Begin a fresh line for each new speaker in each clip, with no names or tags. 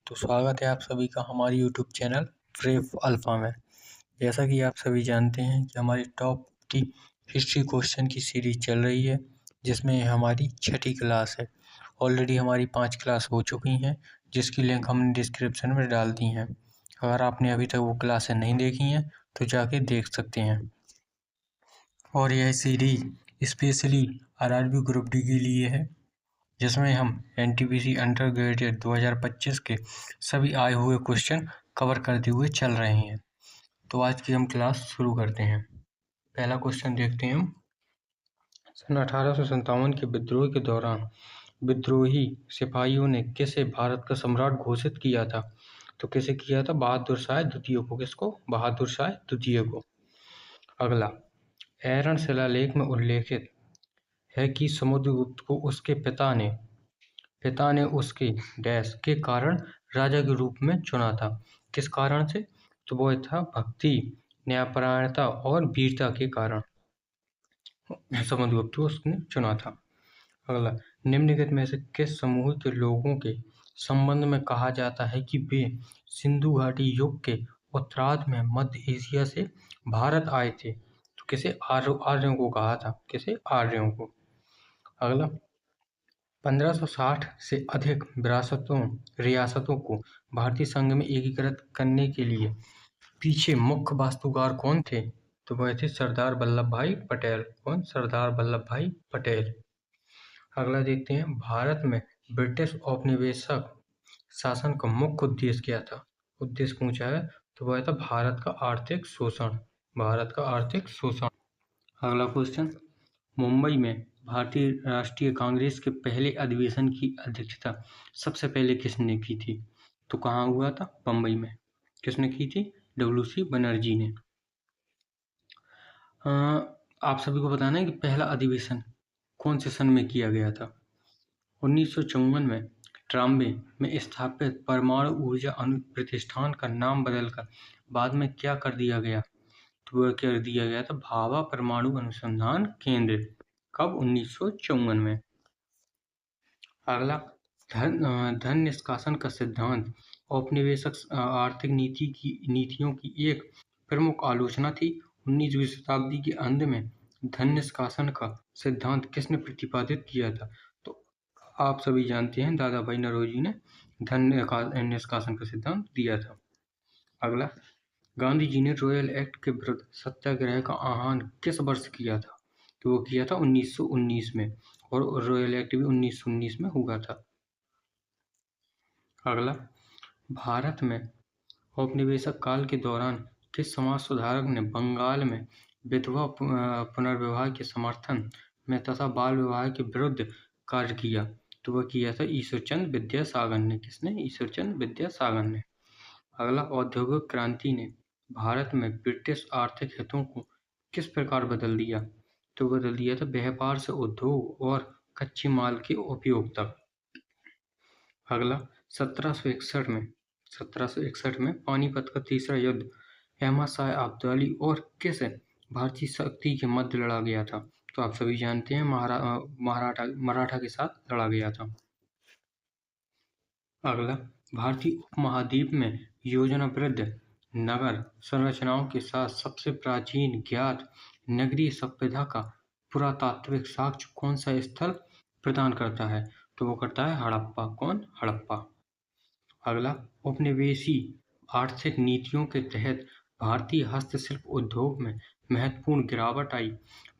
तो स्वागत है आप सभी का हमारे यूट्यूब चैनल प्रेप अल्फा में। जैसा कि आप सभी जानते हैं कि हमारी टॉप की हिस्ट्री क्वेश्चन की सीरीज चल रही है, जिसमें हमारी छठी क्लास है। ऑलरेडी हमारी 5 क्लास हो चुकी हैं, जिसकी लिंक हमने डिस्क्रिप्शन में डाल दी हैं। अगर आपने अभी तक वो क्लासें नहीं देखी हैं तो जाके देख सकते हैं। और यह series specially RRB group D के लिए है, जिसमें हम एनटीपीसी अंडर ग्रेजुएट 2025 के सभी आए हुए क्वेश्चन कवर करते हुए चल रहे हैं। तो आज की हम क्लास शुरू करते हैं। पहला क्वेश्चन देखते हैं हम। सन 1857 के विद्रोह के दौरान विद्रोही सिपाहियों ने किसे भारत का सम्राट घोषित किया था? तो किसे किया था? बहादुर शाह द्वितीय को। किसको? बहादुर शाह द्वितीय को। अगला, एरन शिलालेख में उल्लेखित है कि समुद्रगुप्त को उसके पिता ने उसके डैश के कारण राजा के रूप में चुना था। किस कारण से? तो वो था भक्ति, न्यायपरायणता और वीरता के कारण समुद्रगुप्त को उसने चुना था। अगला, निम्नलिखित में से किस समूह के लोगों के संबंध में कहा जाता है कि वे सिंधु घाटी युग के उत्तरार्ध में मध्य एशिया से भारत आए थे? तो किसे? आर्यों को कहा था। किसे? आर्यों को। अगला, 1560 से अधिक रियासतों को भारतीय संघ में एकीकृत करने के लिए पीछे मुख्य वास्तुकार कौन थे? तो वह थे सरदार वल्लभ भाई पटेल। कौन? सरदार वल्लभ भाई पटेल। अगला देखते हैं, भारत में ब्रिटिश औपनिवेशिक शासन का मुख्य उद्देश्य क्या था? उद्देश्य पूछा है तो वह था भारत का आर्थिक शोषण। भारत का आर्थिक शोषण। अगला क्वेश्चन, मुंबई में भारतीय राष्ट्रीय कांग्रेस के पहले अधिवेशन की अध्यक्षता सबसे पहले किसने की थी? तो कहाँ हुआ था? बम्बई में। किसने की थी? डब्ल्यू.सी. बनर्जी ने। आप सभी को बताना है कि पहला अधिवेशन कौन से सन में किया गया था? 1954 में ट्राम्बे में स्थापित परमाणु ऊर्जा प्रतिष्ठान का नाम बदलकर बाद में क्या कर दिया गया? तो वह कर दिया गया था भाभा परमाणु अनुसंधान केंद्र। कब? 1954 में। अगला, धन निष्कासन का सिद्धांत औपनिवेशिक आर्थिक नीतियों की एक प्रमुख आलोचना थी। 19वीं शताब्दी के अंत में धन निष्कासन का सिद्धांत किसने प्रतिपादित किया था? तो आप सभी जानते हैं, दादा भाई नौरोजी ने धन निष्कासन का सिद्धांत दिया था। अगला, गांधी जी ने रॉयल एक्ट के विरुद्ध सत्याग्रह का आह्वान किस वर्ष किया था? तो वो किया था 1919 में, और रॉयल एक्ट भी 1919 में हुआ था। अगला, भारत में औपनिवेशिक काल के दौरान किस समाज सुधारक ने बंगाल में विधवा पुनर्विवाह के समर्थन में तथा बाल विवाह के विरुद्ध कार्य किया? तो वह किया था ईश्वरचंद्र विद्यासागर ने। किसने? ईश्वरचंद्र विद्यासागर ने। अगला, औद्योगिक क्रांति ने भारत में ब्रिटिश आर्थिक हितों को किस प्रकार बदल दिया? तो बदल दिया था व्यापार से उद्योग और कच्चे माल के उपयोग तक। अगला, 1761 में पानीपत का तीसरा युद्ध अहमद शाह अब्दाली और किस भारतीय शक्ति के मध्य लड़ा गया था? तो आप सभी जानते हैं, मराठा के साथ लड़ा गया था। अगला, भारतीय उपमहाद्वीप में योजनाबद्ध नगर संरचनाओं के साथ सबसे प्राचीन ज्ञात नगरीय सभ्यता का पुरातात्विक साक्ष्य कौन सा स्थल प्रदान करता है? तो वो करता है हड़प्पा। कौन? हड़प्पा। अगला, उपनिवेशी आर्थिक नीतियों के तहत भारतीय हस्तशिल्प उद्योग में महत्वपूर्ण गिरावट आई।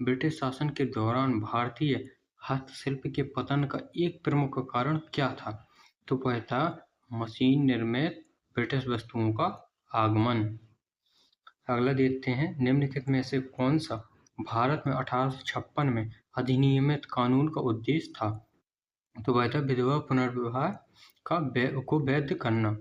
ब्रिटिश शासन के दौरान भारतीय हस्तशिल्प के पतन का एक प्रमुख कारण क्या था? तो वह था मशीन निर्मित ब्रिटिश वस्तुओं का आगमन। अगला देखते हैं, निम्नलिखित में से कौन सा भारत में 1856 में अधिनियमित कानून का उद्देश्य था? तो वह था विधवा पुनर्विवाह को वैध करना।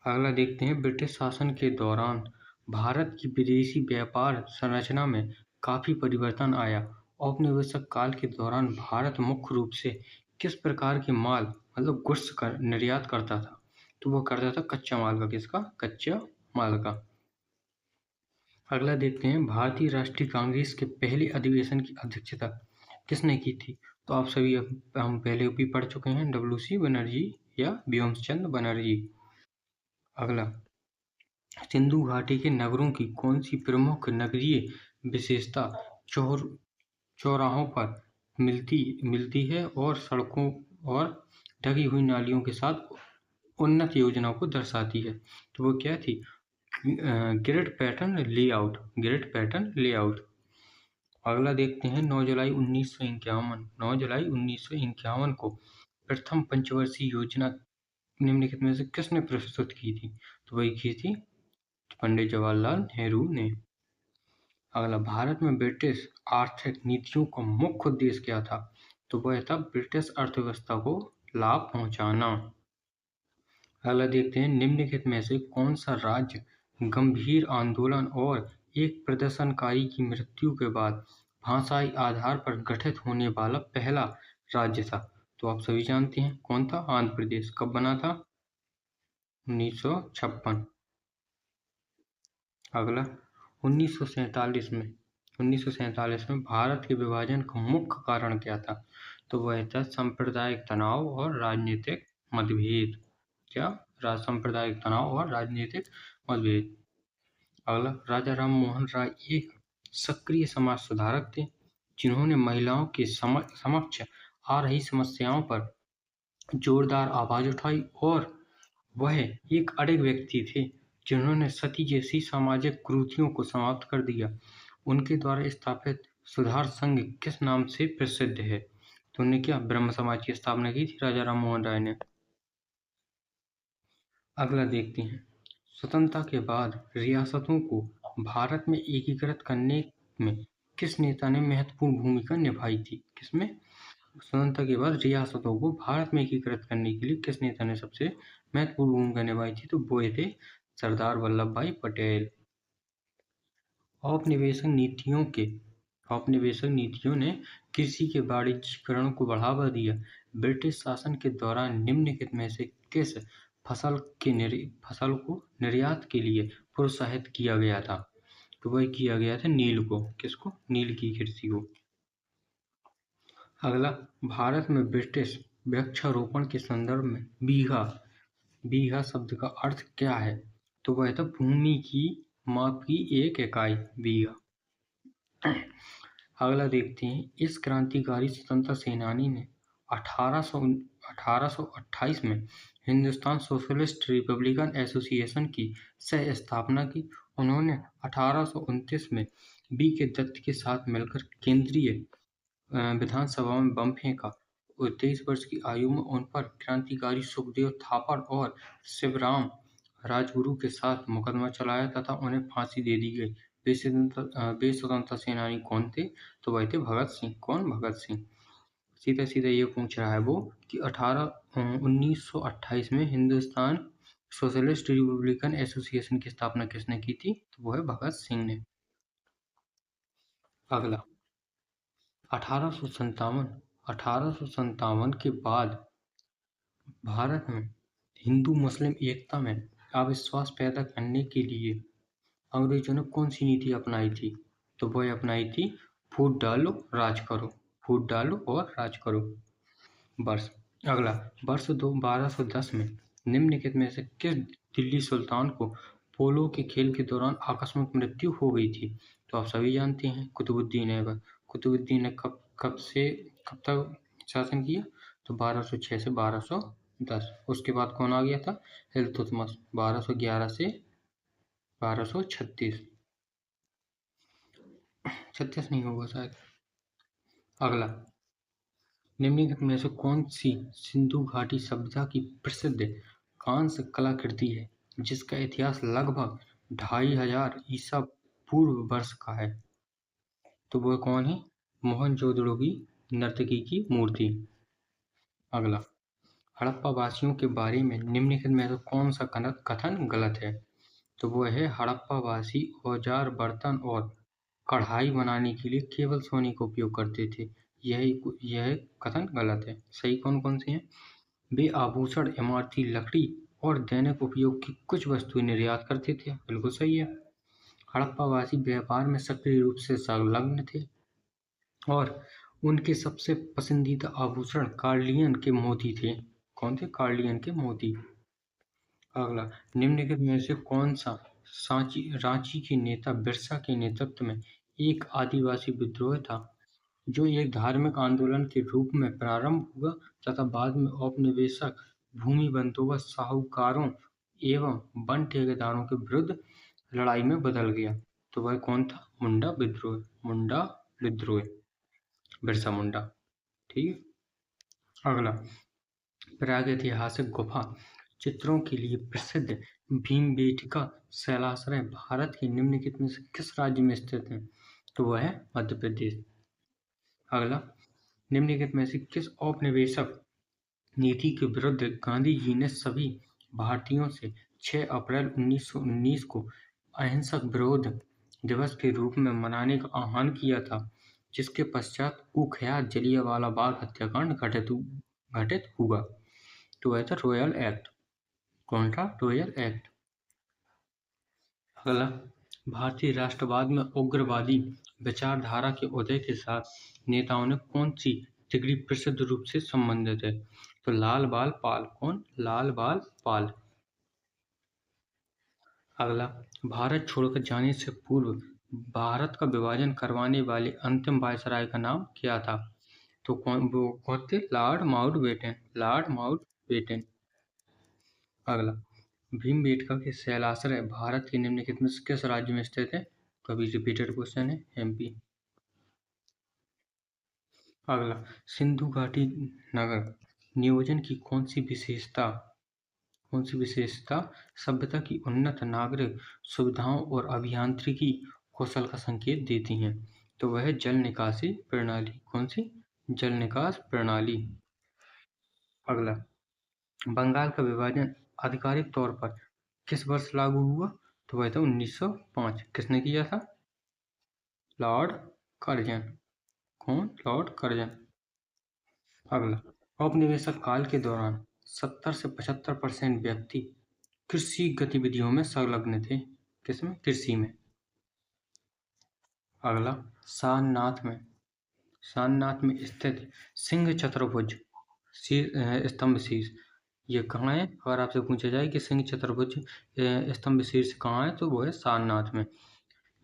अगला देखते हैं, ब्रिटिश शासन के दौरान भारत की विदेशी व्यापार संरचना में काफी परिवर्तन आया। औपनिवेशिक काल के दौरान भारत मुख्य रूप से किस प्रकार के माल मतलब गुड्स का निर्यात करता था? तो वो करता था कच्चा माल का। किसका? कच्चा माल का। अगला देखते हैं, भारतीय राष्ट्रीय कांग्रेस के पहले अधिवेशन की अध्यक्षता किसने की थी? तो आप सभी हम पहले भी पढ़ चुके हैं, डब्ल्यू.सी. बनर्जी या व्योमचंद बनर्जी। अगला, सिंधु घाटी के नगरों की कौन सी प्रमुख नगरीय विशेषता चौराहों पर मिलती है और सड़कों और ढकी हुई नालियों के साथ उन्नत योजनाओं को दर्शाती है? तो वो क्या थी? Grid pattern layout. Grid pattern layout. अगला देखते हैं, 9 जुलाई 1951। 9 जुलाई 1951 को प्रथम पंचवर्षीय योजना निम्नलिखित में से किसने प्रस्तुत की थी? तो वही की थी पंडित जवाहरलाल नेहरू ने। अगला, भारत में ब्रिटिश आर्थिक नीतियों का मुख्य उद्देश्य क्या था? तो वह था ब्रिटिश अर्थव्यवस्था को लाभ पहुंचाना। अगला देखते हैं, निम्नलिखित में से कौन सा राज्य गंभीर आंदोलन और एक प्रदर्शनकारी की मृत्यु के बाद भाषाई आधार पर गठित होने वाला पहला राज्य था? तो आप सभी जानते हैं कौन था? आंध्र प्रदेश। कब बना था? 1956। अगला, 1947 में भारत के विभाजन का मुख्य कारण क्या था? तो वह था सांप्रदायिक तनाव और राजनीतिक मतभेद। क्या? सांप्रदायिक तनाव और राजनीतिक मतभेद। अगला, राजा राम मोहन राय एक सक्रिय समाज सुधारक थे जिन्होंने महिलाओं के समक्ष आ रही समस्याओं पर जोरदार आवाज उठाई, और वह एक अड़िग व्यक्ति थे जिन्होंने सती जैसी सामाजिक कुरीतियों को समाप्त कर दिया। उनके द्वारा स्थापित सुधार संघ किस नाम से प्रसिद्ध है? तो उन्होंने क्या? ब्रह्म समाज की स्थापना की थी राजा राम मोहन राय ने। अगला देखते हैं, स्वतंत्रता के बाद रियासतों को भारत में एकीकृत करने में किस नेता ने महत्वपूर्ण भूमिका निभाई थी? किसमें? स्वतंत्रता के बाद रियासतों को भारत में एकीकृत करने के लिए किस नेता ने सबसे महत्वपूर्ण भूमिका निभाई थी? तो वो थे सरदार वल्लभ भाई पटेल। औपनिवेशिक नीतियों ने कृषि के वाणिज्यीकरण को बढ़ावा दिया। ब्रिटिश शासन के दौरान निम्नलिखित में से किस फसल को निर्यात के लिए प्रोत्साहित किया गया था? तो वह किया गया था नील को। किसको? नील की कृषि को। अगला, भारत में ब्रिटिश वृक्षारोपण के संदर्भ में बीघा शब्द का अर्थ क्या है? तो वह था भूमि की माप की एक इकाई, बीघा। अगला देखते हैं, इस क्रांतिकारी स्वतंत्रता सेनानी ने 1828 में हिंदुस्तान सोशलिस्ट रिपब्लिकन एसोसिएशन की सह स्थापना की। उन्होंने 1829 में बी के दत्त के साथ मिलकर केंद्रीय विधानसभा में बम फेंका। 23 वर्ष की आयु में उन पर क्रांतिकारी सुखदेव थापर और शिवराम राजगुरु के साथ मुकदमा चलाया तथा उन्हें फांसी दे दी गई। वे स्वतंत्रता सेनानी कौन थे? तो वह थे भगत सिंह। कौन? भगत सिंह। सीधा सीधा ये पूछ रहा है वो कि 1928 में हिंदुस्तान सोशलिस्ट रिपब्लिकन एसोसिएशन की स्थापना किसने की थी? तो वो है भगत सिंह ने। अगला, 1857 के बाद भारत में हिंदू मुस्लिम एकता में अविश्वास पैदा करने के लिए अंग्रेजों ने कौन सी नीति अपनाई थी? तो वह अपनाई थी फूट डालो राज करो। फूट डालो और राज करो। वर्ष। अगला, वर्ष 1210 में निम्नलिखित में से किस दिल्ली सुल्तान को पोलो के खेल के दौरान आकस्मिक मृत्यु हो गई थी? तो आप सभी जानते हैं, कुतुबुद्दीन ऐबक। कुतुबुद्दीन ने कब तक शासन किया? तो 1206 से 1210। उसके बाद कौन आ गया था? इल्तुतमिश। 1211 से 1236। 36 नहीं होगा शायद। अगला, निम्नलिखित में से कौन सी सिंधु घाटी सभ्यता की प्रसिद्ध कांस्य कलाकृति है जिसका इतिहास लगभग 2500 ईसा पूर्व वर्ष का है? तो वह कौन है? मोहनजोदड़ो की नर्तकी की मूर्ति। अगला, हड़प्पा वासियों के बारे में निम्नलिखित में से कौन सा कथन गलत है? तो वह है हड़प्पा वासी औजार बर्तन और कढ़ाई बनाने के लिए केवल सोने का उपयोग करते थे। यह कथन गलत है। सही कौन कौन से हैं? वे आभूषण, इमारती लकड़ी और दैनिक उपयोग की कुछ वस्तुएं निर्यात करते थे। बिल्कुल सही है। हड़प्पावासी व्यापार में सक्रिय रूप से संलग्न थे और उनके सबसे पसंदीदा आभूषण कार्लियन के मोती थे। कौन थे? कार्लियन के मोती। अगला, निम्नलिखित में से कौन सा रांची के नेता बिरसा के नेतृत्व में एक आदिवासी विद्रोह था जो एक धार्मिक आंदोलन के रूप में प्रारंभ हुआ तथा बाद में औपनिवेशिक भूमि बंदोबस्त साहूकारों एवं वन ठेकेदारों के विरुद्ध लड़ाई में बदल गया? तो वह कौन था? मुंडा विद्रोह। मुंडा विद्रोह, बिरसा मुंडा। ठीक है। अगला, प्रागैतिहासिक गुफा चित्रों के लिए प्रसिद्ध भीमबेटका शैलाश्रय भारत के निम्नलिखित में से किस राज्य में स्थित है? तो वह है मध्य प्रदेश। अगला, निम्नलिखित में से किस औपनिवेशिक नीति के विरुद्ध गांधी जी ने सभी भारतीयों से 6 अप्रैल 1919 को अहिंसक विरोध दिवस के रूप में मनाने का आह्वान किया था, जिसके पश्चात कुख्यात जलियांवाला बाग हत्याकांड घटित हुआ? तो वह था रॉयल एक्ट। कौन था? Royal act. अगला, भारतीय राष्ट्रवाद में उग्रवादी विचारधारा के उदय के साथ नेताओं ने कौन सी डिग्री प्रसिद्ध रूप से संबंधित है? तो लाल बाल पाल। कौन? लाल बाल पाल। अगला, भारत छोड़कर जाने से पूर्व भारत का विभाजन करवाने वाले अंतिम वायसराय का नाम क्या था? तो कौन थे? Lord Mountbatten. Lord Mountbatten. अगला, भीमबेटका के शैलाश्रय भारत के निम्नलिखित में से किस राज्य में स्थित है? तो अभी रिपीटेड क्वेश्चन है, एमपी। अगला, सिंधु घाटी नगर नियोजन की कौन सी विशेषता सभ्यता की उन्नत नागरिक सुविधाओं और अभियांत्रिकी कौशल का संकेत देती हैं? तो वह जल निकासी प्रणाली। कौन सी? जल निकास प्रणाली। अगला, बंगाल का विभाजन आधिकारिक तौर पर किस वर्ष लागू हुआ? तो वह था 1905। किसने किया था? Lord Curzon. कौन? Lord Curzon. अगला, औपनिवेशिक काल के दौरान 70 से 75% व्यक्ति कृषि गतिविधियों में संलग्न थे। किसमें? कृषि में। अगला, सारनाथ में स्थित सिंह चतुर्भुज स्तंभ शीर्ष ये कहाँ है? अगर आपसे पूछा जाए कि सिंह चतुर्भुज स्तंभ शीर्ष कहाँ है, तो वो है सारनाथ में,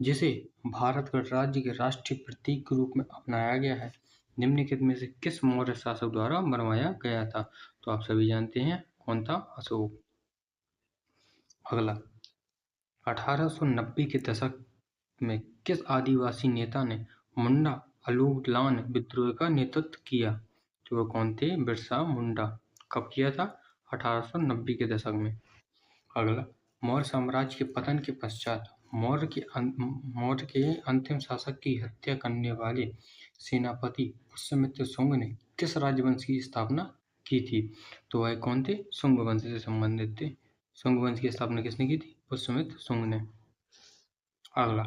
जिसे भारत गणराज्य के राष्ट्रीय प्रतीक के रूप में अपनाया गया है। निम्नलिखित में से किस मौर्य शासक द्वारा बनवाया गया था? तो आप सभी जानते हैं, कौन था? अशोक। अगला, 1890 के दशक में किस आदिवासी नेता ने मुंडा अलूगलान विद्रोह का नेतृत्व किया? तो वो कौन थे? बिरसा मुंडा। कब किया था? 1890 के दशक में। अगला, मौर्य साम्राज्य के पतन के पश्चात मौर्य के अंतिम शासक की हत्या करने वाले सेनापति पुष्यमित्र शुंग ने किस राजवंश की स्थापना की थी? तो वह कौन थे? शुंग वंश से संबंधित थे। शुंग वंश की स्थापना किसने की थी? पुष्यमित्र शुंग ने। अगला,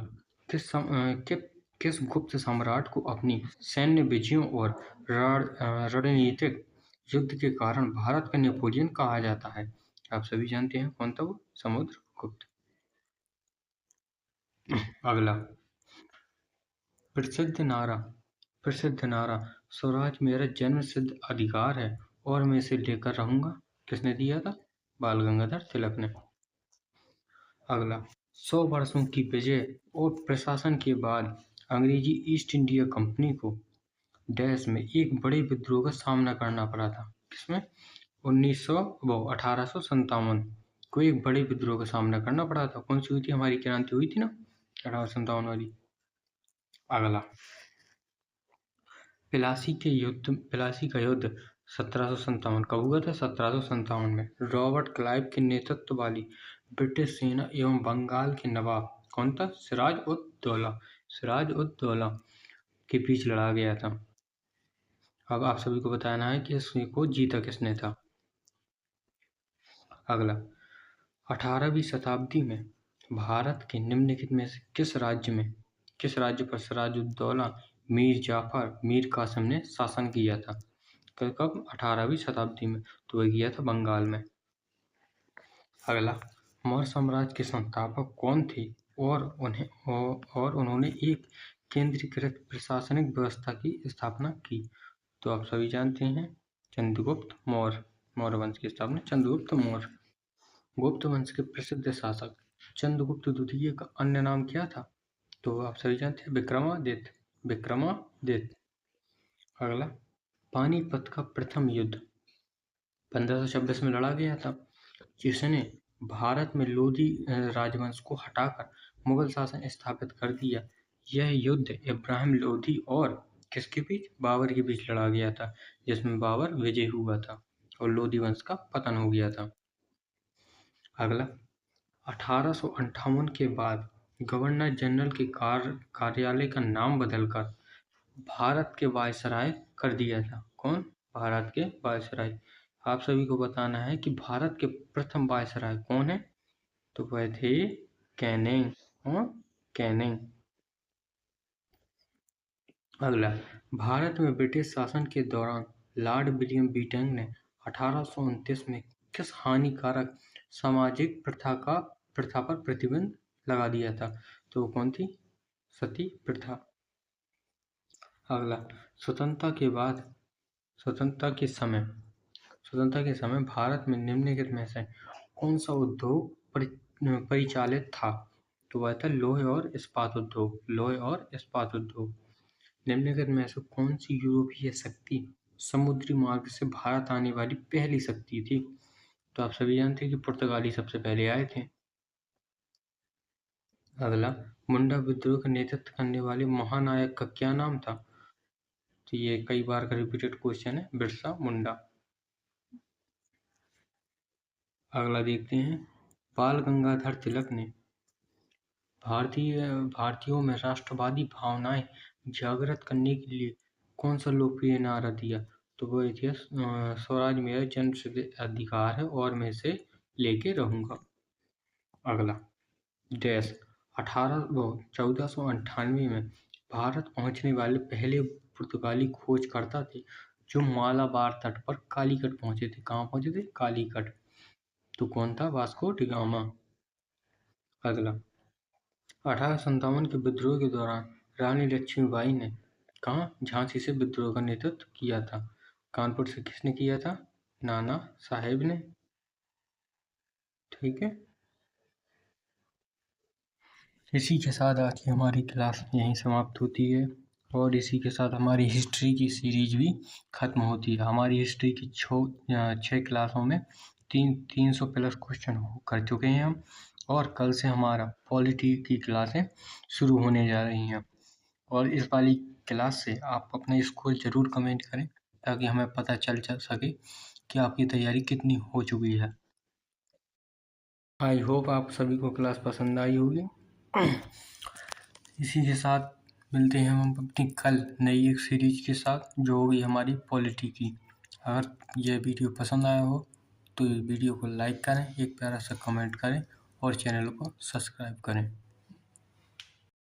किस गुप्त सम्राट को अपनी सैन्य विजयों और रणनीतिक युद्ध के कारण भारत का नेपोलियन कहा जाता है? आप सभी जानते हैं, कौन था वो? समुद्रगुप्त। अगला, प्रसिद्ध नारा स्वराज मेरा जन्म सिद्ध अधिकार है और मैं इसे लेकर रहूंगा किसने दिया था? बाल गंगाधर तिलक ने। अगला, 100 वर्षों की विजय और प्रशासन के बाद अंग्रेजी ईस्ट इंडिया कंपनी को देश में एक बड़े विद्रोह का सामना करना पड़ा था। किसमें? 1857 को एक बड़े विद्रोह का सामना करना पड़ा था। कौन सी हुई थी? हमारी क्रांति हुई थी ना, 1857 वाली। अगला, प्लासी का युद्ध 1757 कब हुआ था? 1757 में रॉबर्ट क्लाइव के नेतृत्व वाली ब्रिटिश सेना एवं बंगाल के नवाब कौन था? सिराज उद दौला के बीच लड़ा गया था। अब आप सभी को बताना है कि इसको जीता किसने था। अगला, 18वीं शताब्दी में भारत के निम्नलिखित में से किस राज्य पर सिराजुद्दौला मीर जाफर मीर कासिम ने शासन किया था? कब? 18वीं शताब्दी में। तो वह किया था बंगाल में। अगला, मौर्य साम्राज्य के संस्थापक कौन थे और उन्होंने एक केंद्रीकृत प्रशासनिक व्यवस्था की स्थापना की? तो आप सभी जानते हैं, चंद्रगुप्त मौर्य। मौर्य वंश की स्थापना चंद्रगुप्त मौर्य। गुप्त वंश के प्रसिद्ध शासक चंद्रगुप्त द्वितीय का अन्य नाम क्या था? तो आप सभी जानते हैं विक्रमादित्य। विक्रमादित्य। अगला, पानीपत का प्रथम युद्ध 1526 में लड़ा गया था, जिसने भारत में लोधी राजवंश को हटाकर मुगल शासन स्थापित कर दिया। यह युद्ध इब्राहिम लोधी और किसके बीच? बाबर के बीच लड़ा गया था, जिसमें बाबर विजयी हुआ था और लोधी वंश का पतन हो गया था। अगला, 1858 के बाद गवर्नर जनरल के कार्यालय का नाम बदलकर भारत के वायसराय कर दिया था। कौन? भारत के वायसराय। आप सभी को बताना है कि भारत के प्रथम वायसराय कौन है? तो वह थे कैनिंग। कैनिंग। अगला, भारत में ब्रिटिश शासन के दौरान लॉर्ड विलियम बेंटिंक ने 1829 में किस हानिकारक सामाजिक प्रथा पर प्रतिबंध लगा दिया था? तो कौन थी? सती प्रथा। अगला, स्वतंत्रता के समय भारत में निम्नलिखित में से कौन सा उद्योग परिचालित था? तो वह था लोहे और इस्पात उद्योग। निम्नलिखित में से कौन सी यूरोपीय शक्ति समुद्री मार्ग से भारत आने वाली पहली शक्ति थी? तो आप सभी जानते हैं कि पुर्तगाली सबसे पहले आए थे। अगला, मुंडा विद्रोह का नेतृत्व करने वाले महानायक का क्या नाम था? तो ये कई बार का रिपीटेड क्वेश्चन है, बिरसा मुंडा। अगला देखते हैं, बाल गंगाधर तिलक ने भारतीयों में राष्ट्रवादी भावनाएं जागृत करने के लिए कौन सा लोकप्रिय नारा दिया? तो वो थी स्वराज मेरा जन्मसिद्ध अधिकार है और मैं इसे लेके रहूंगा। अगला, 1498 में भारत पहुंचने वाले पहले पुर्तगाली खोजकर्ता थे जो मालाबार तट पर कालीकट पहुंचे थे। कहाँ पहुंचे थे? कालीकट। तो कौन था? Vasco D gamma. अगला, 1857 के विद्रोह के दौरान रानी लक्ष्मीबाई ने कहाँ? झांसी से विद्रोह का नेतृत्व किया था। कानपुर से किसने किया था? नाना साहेब ने। ठीक है, इसी के साथ आज की हमारी क्लास यहीं समाप्त होती है और इसी के साथ हमारी हिस्ट्री की सीरीज भी खत्म होती है। हमारी हिस्ट्री की 6 क्लासों में 300 प्लस क्वेश्चन कर चुके हैं हम, और कल से हमारा पॉलिटी की क्लासें शुरू होने जा रही हैं। और इस वाली क्लास से आप अपना स्कोर जरूर कमेंट करें ताकि हमें पता चल सके कि आपकी तैयारी कितनी हो चुकी है। आई होप आप सभी को क्लास पसंद आई होगी। इसी के साथ मिलते हैं हम अपनी कल नई एक सीरीज के साथ जो होगी हमारी पॉलिटी की। अगर यह वीडियो पसंद आया हो तो वीडियो को लाइक करें, एक प्यारा सा कमेंट करें और चैनल को सब्सक्राइब करें।